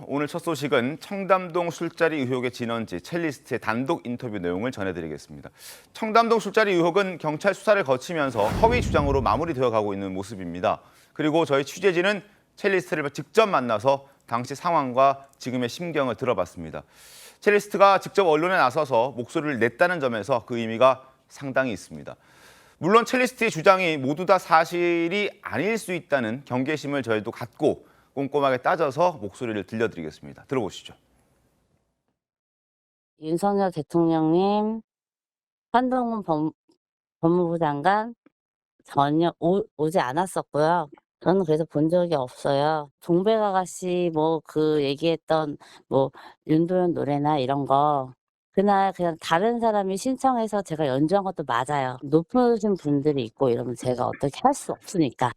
오늘 첫 소식은 청담동 술자리 의혹의 진원지 첼리스트의 단독 인터뷰 내용을 전해드리겠습니다. 청담동 술자리 의혹은 경찰 수사를 거치면서 허위 주장으로 마무리되어 가고 있는 모습입니다. 그리고 저희 취재진은 첼리스트를 직접 만나서 당시 상황과 지금의 심경을 들어봤습니다. 첼리스트가 직접 언론에 나서서 목소리를 냈다는 점에서 그 의미가 상당히 있습니다. 물론 첼리스트의 주장이 모두 다 사실이 아닐 수 있다는 경계심을 저희도 갖고 꼼꼼하게 따져서 목소리를 들려드리겠습니다. 들어보시죠. 윤석열 대통령님, 한동훈 법무부 장관 전혀 오지 않았었고요. 저는 그래서 본 적이 없어요. 종백 아가씨 그 얘기했던 윤도현 노래나 이런 거 그날 그냥 다른 사람이 신청해서 제가 연주한 것도 맞아요. 높으신 분들이 있고 이러면 제가 어떻게 할 수 없으니까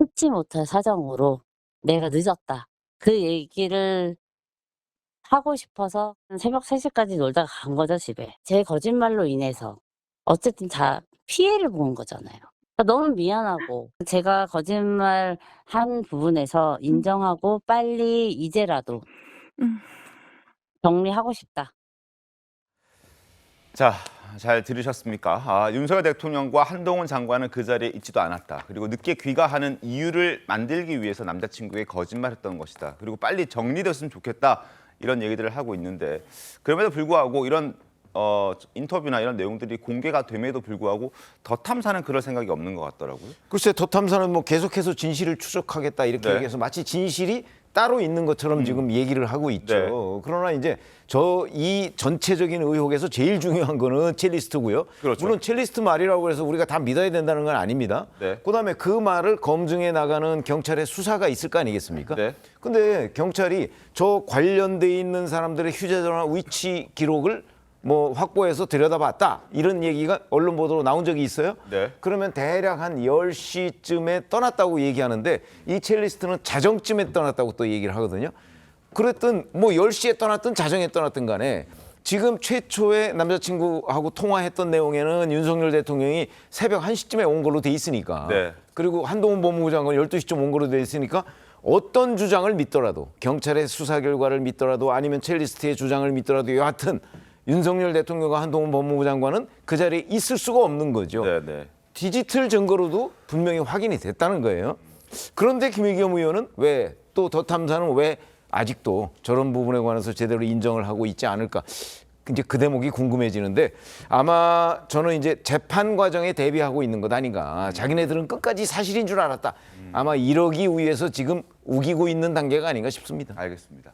잊지 못할 사정으로 내가 늦었다. 그 얘기를 하고 싶어서 새벽 3시까지 놀다가 간 거죠, 집에. 제 거짓말로 인해서 어쨌든 다 피해를 본 거잖아요. 너무 미안하고 제가 거짓말한 부분에서 인정하고 빨리 이제라도 음. 정리하고 싶다. 자, 잘 들으셨습니까? 윤석열 대통령과 한동훈 장관은 그 자리에 있지도 않았다. 그리고 늦게 귀가하는 이유를 만들기 위해서 남자친구에게 거짓말했던 것이다. 그리고 빨리 정리됐으면 좋겠다. 이런 얘기들을 하고 있는데 그럼에도 불구하고 이런 인터뷰나 이런 내용들이 공개가 됨에도 불구하고 더 탐사는 그럴 생각이 없는 것 같더라고요. 글쎄 더 탐사는 계속해서 진실을 추적하겠다 이렇게 네. 얘기해서 마치 진실이 따로 있는 것처럼 지금 얘기를 하고 있죠. 네. 그러나 이제 이 전체적인 의혹에서 제일 중요한 거는 첼리스트고요. 그렇죠. 물론 첼리스트 말이라고 해서 우리가 다 믿어야 된다는 건 아닙니다. 네. 그다음에 그 말을 검증해 나가는 경찰의 수사가 있을 거 아니겠습니까? 네. 근데 경찰이 저 관련돼 있는 사람들의 휴대전화 위치 기록을 확보해서 들여다봤다 이런 얘기가 언론 보도로 나온 적이 있어요. 네. 그러면 대략 한 10시쯤에 떠났다고 얘기하는데 이 첼리스트는 자정쯤에 떠났다고 또 얘기를 하거든요. 그랬든 10시에 떠났든 자정에 떠났든 간에 지금 최초의 남자친구하고 통화했던 내용에는 윤석열 대통령이 새벽 1시쯤에 온 걸로 돼 있으니까 네. 그리고 한동훈 법무부 장관 12시쯤 온 걸로 돼 있으니까 어떤 주장을 믿더라도 경찰의 수사 결과를 믿더라도 아니면 첼리스트의 주장을 믿더라도 여하튼 윤석열 대통령과 한동훈 법무부 장관은 그 자리에 있을 수가 없는 거죠. 네. 디지털 증거로도 분명히 확인이 됐다는 거예요. 그런데 김의겸 의원은 또 더 탐사는 왜 아직도 저런 부분에 관해서 제대로 인정을 하고 있지 않을까? 이제 그 대목이 궁금해지는데 아마 저는 이제 재판 과정에 대비하고 있는 것 아닌가. 자기네들은 끝까지 사실인 줄 알았다. 아마 이러기 위해서 지금 우기고 있는 단계가 아닌가 싶습니다. 알겠습니다.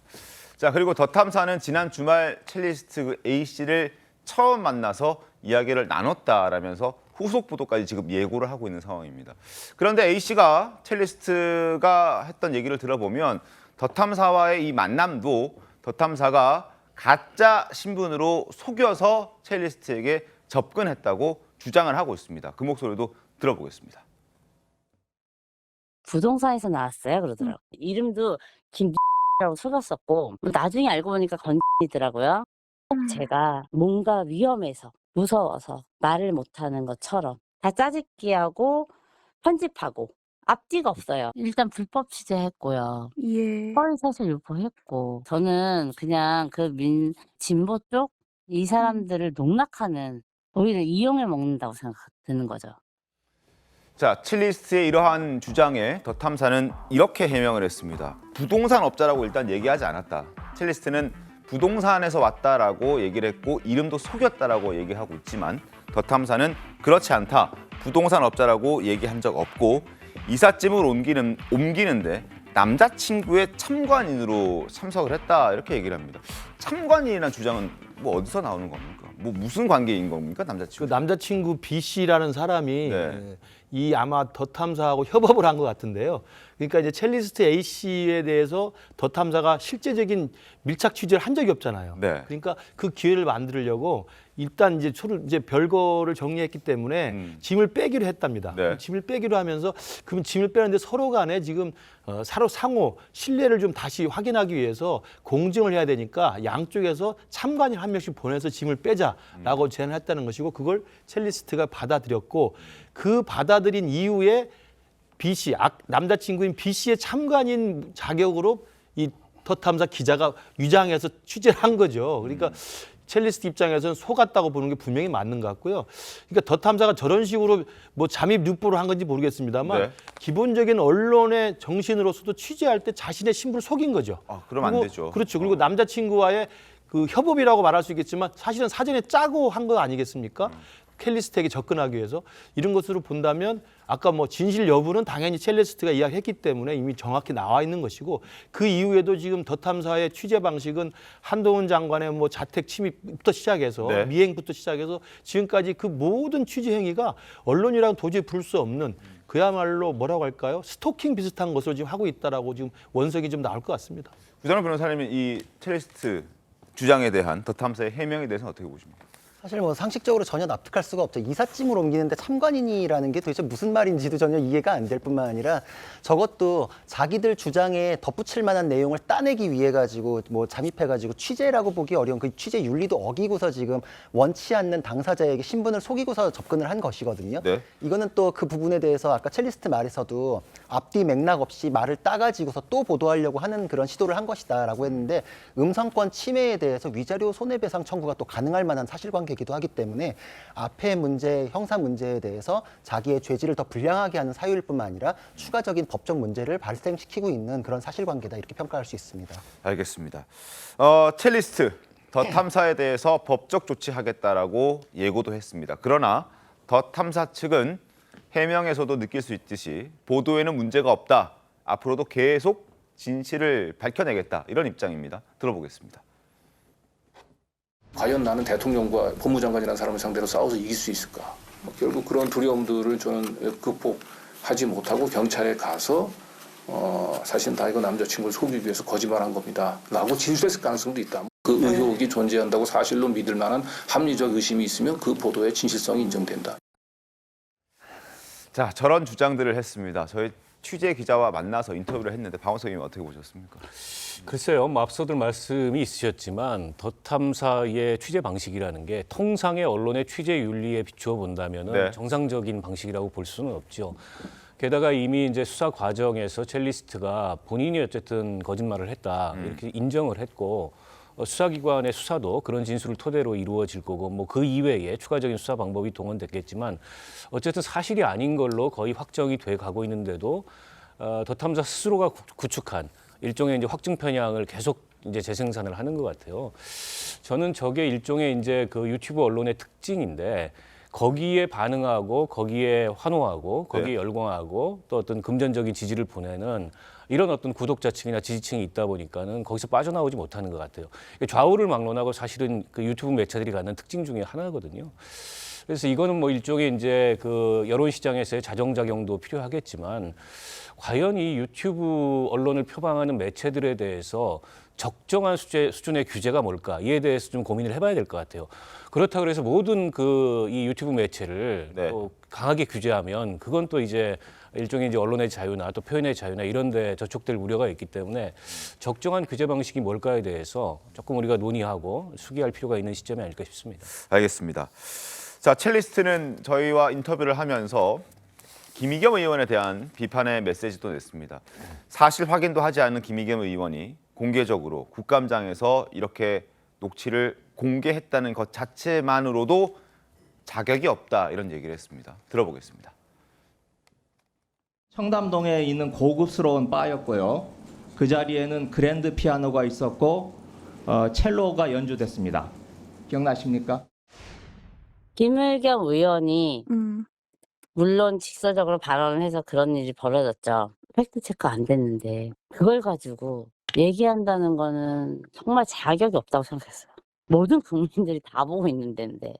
자, 그리고 더 탐사는 지난 주말 첼리스트 A씨를 처음 만나서 이야기를 나눴다라면서 후속 보도까지 지금 예고를 하고 있는 상황입니다. 그런데 A씨가 첼리스트가 했던 얘기를 들어보면 더 탐사와의 이 만남도 더 탐사가 가짜 신분으로 속여서 첼리스트에게 접근했다고 주장을 하고 있습니다. 그 목소리도 들어보겠습니다. 부동산에서 나왔어요, 그러더라고요. 이름도 김이라고 속였었고 나중에 알고 보니까 건이더라고요. 제가 뭔가 위험해서 무서워서 말을 못하는 것처럼 다 짜집기하고 편집하고 앞뒤가 없어요. 일단 불법 취재했고요. 예. 허위사실 유포했고 저는 그냥 진보 쪽 이 사람들을 농락하는 오히려 이용해 먹는다고 드는 거죠. 자, 첼리스트의 이러한 주장에 더 탐사는 이렇게 해명을 했습니다. 부동산 업자라고 일단 얘기하지 않았다. 첼리스트는 부동산에서 왔다라고 얘기를 했고 이름도 속였다라고 얘기하고 있지만 더 탐사는 그렇지 않다. 부동산 업자라고 얘기한 적 없고 이삿짐을 옮기는데 남자친구의 참관인으로 참석을 했다 이렇게 얘기를 합니다. 참관인이라는 주장은 어디서 나오는 겁니까? 무슨 관계인 겁니까, 남자친구? 그 남자친구 B 씨라는 사람이 네. 이 아마 더 탐사하고 협업을 한 것 같은데요. 그러니까 이제 첼리스트 A 씨에 대해서 더 탐사가 실제적인 밀착 취재를 한 적이 없잖아요. 네. 그러니까 그 기회를 만들려고 일단 이제 별거를 정리했기 때문에 짐을 빼기로 했답니다. 네. 짐을 빼기로 하면서 그럼 짐을 빼는데 서로 간에 지금 서로 상호 신뢰를 좀 다시 확인하기 위해서 공증을 해야 되니까 양쪽에서 참관인 한 명씩 보내서 짐을 빼자라고 제안을 했다는 것이고 그걸 첼리스트가 받아들였고 그 받아들인 이후에 B 씨, 남자친구인 B 씨의 참관인 자격으로 이 더 탐사 기자가 위장해서 취재를 한 거죠. 그러니까 첼리스트 입장에서는 속았다고 보는 게 분명히 맞는 것 같고요. 그러니까 더 탐사가 저런 식으로 뭐 잠입 유포를 한 건지 모르겠습니다만 네. 기본적인 언론의 정신으로서도 취재할 때 자신의 신분을 속인 거죠. 그럼 안 그리고 되죠. 그렇죠. 그리고 남자친구와의 그 협업이라고 말할 수 있겠지만 사실은 사전에 짜고 한 거 아니겠습니까? 첼리스트에게 접근하기 위해서 이런 것으로 본다면 아까 뭐 진실 여부는 당연히 첼리스트가 이야기했기 때문에 이미 정확히 나와 있는 것이고 그 이후에도 지금 더 탐사의 취재 방식은 한동훈 장관의 뭐 자택 침입부터 시작해서 네. 미행부터 시작해서 지금까지 그 모든 취재 행위가 언론이랑 도저히 부를 수 없는 그야말로 뭐라고 할까요? 스토킹 비슷한 것을 지금 하고 있다라고 지금 원석이 좀 나올 것 같습니다. 구자론 변호사님은 이 첼리스트 주장에 대한 더 탐사의 해명에 대해서는 어떻게 보십니까? 사실 뭐 상식적으로 전혀 납득할 수가 없죠. 이삿짐을 옮기는데 참관인이라는 게 도대체 무슨 말인지도 전혀 이해가 안 될 뿐만 아니라 저것도 자기들 주장에 덧붙일 만한 내용을 따내기 위해 가지고 뭐 잠입해 가지고 취재라고 보기 어려운 그 취재 윤리도 어기고서 지금 원치 않는 당사자에게 신분을 속이고서 접근을 한 것이거든요. 네. 이거는 또 그 부분에 대해서 아까 첼리스트 말에서도 앞뒤 맥락 없이 말을 따가지고서 또 보도하려고 하는 그런 시도를 한 것이다라고 했는데 음성권 침해에 대해서 위자료 손해배상 청구가 또 가능할 만한 사실관계이기도 하기 때문에 앞의 문제, 형사 문제에 대해서 자기의 죄질을 더 불량하게 하는 사유일 뿐만 아니라 추가적인 법적 문제를 발생시키고 있는 그런 사실관계다 이렇게 평가할 수 있습니다. 알겠습니다. 첼리스트 더 탐사에 대해서 법적 조치하겠다라고 예고도 했습니다. 그러나 더 탐사 측은 해명에서도 느낄 수 있듯이 보도에는 문제가 없다. 앞으로도 계속 진실을 밝혀내겠다. 이런 입장입니다. 들어보겠습니다. 과연 나는 대통령과 법무장관이라는 사람을 상대로 싸워서 이길 수 있을까? 결국 그런 두려움들을 저는 극복하지 못하고 경찰에 가서 사실은 다 이거 남자친구를 속이기 위해서 거짓말한 겁니다. 라고 진술했을 가능성도 있다. 그 의혹이 존재한다고 사실로 믿을 만한 합리적 의심이 있으면 그 보도의 진실성이 인정된다. 자, 저런 주장들을 했습니다. 저희 취재 기자와 만나서 인터뷰를 했는데 박원석 의원님 어떻게 보셨습니까? 글쎄요, 뭐 앞서들 말씀이 있으셨지만 더 탐사의 취재 방식이라는 게 통상의 언론의 취재 윤리에 비추어 본다면은 네. 정상적인 방식이라고 볼 수는 없죠. 게다가 이미 이제 수사 과정에서 첼리스트가 본인이 어쨌든 거짓말을 했다 이렇게 인정을 했고 수사기관의 수사도 그런 진술을 토대로 이루어질 거고 뭐 그 이외에 추가적인 수사 방법이 동원됐겠지만 어쨌든 사실이 아닌 걸로 거의 확정이 돼 가고 있는데도 더 탐사 스스로가 구축한 일종의 이제 확증 편향을 계속 이제 재생산을 하는 것 같아요. 저는 저게 일종의 이제 그 유튜브 언론의 특징인데 거기에 반응하고 거기에 환호하고 거기에 열광하고 또 어떤 금전적인 지지를 보내는 이런 어떤 구독자층이나 지지층이 있다 보니까는 거기서 빠져나오지 못하는 것 같아요. 좌우를 막론하고 사실은 그 유튜브 매체들이 갖는 특징 중에 하나거든요. 그래서 이거는 뭐 일종의 이제 그 여론 시장에서의 자정작용도 필요하겠지만 과연 이 유튜브 언론을 표방하는 매체들에 대해서 적정한 수준의 규제가 뭘까? 이에 대해서 좀 고민을 해봐야 될 것 같아요. 그렇다고 해서 모든 그 이 유튜브 매체를 네. 또 강하게 규제하면 그건 또 이제 일종의 이제 언론의 자유나 또 표현의 자유나 이런 데 저촉될 우려가 있기 때문에 적정한 규제 방식이 뭘까에 대해서 조금 우리가 논의하고 숙의할 필요가 있는 시점이 아닐까 싶습니다. 알겠습니다. 자, 첼리스트는 저희와 인터뷰를 하면서 김의겸 의원에 대한 비판의 메시지도 냈습니다. 사실 확인도 하지 않은 김의겸 의원이 공개적으로 국감장에서 이렇게 녹취를 공개했다는 것 자체만으로도 자격이 없다 이런 얘기를 했습니다. 들어보겠습니다. 청담동에 있는 고급스러운 바였고요. 그 자리에는 그랜드 피아노가 있었고 첼로가 연주됐습니다. 기억나십니까? 김의겸 의원이 물론 직설적으로 발언을 해서 그런 일이 벌어졌죠. 팩트 체크 안 됐는데 그걸 가지고 얘기한다는 거는 정말 자격이 없다고 생각했어요. 모든 국민들이 다 보고 있는 데인데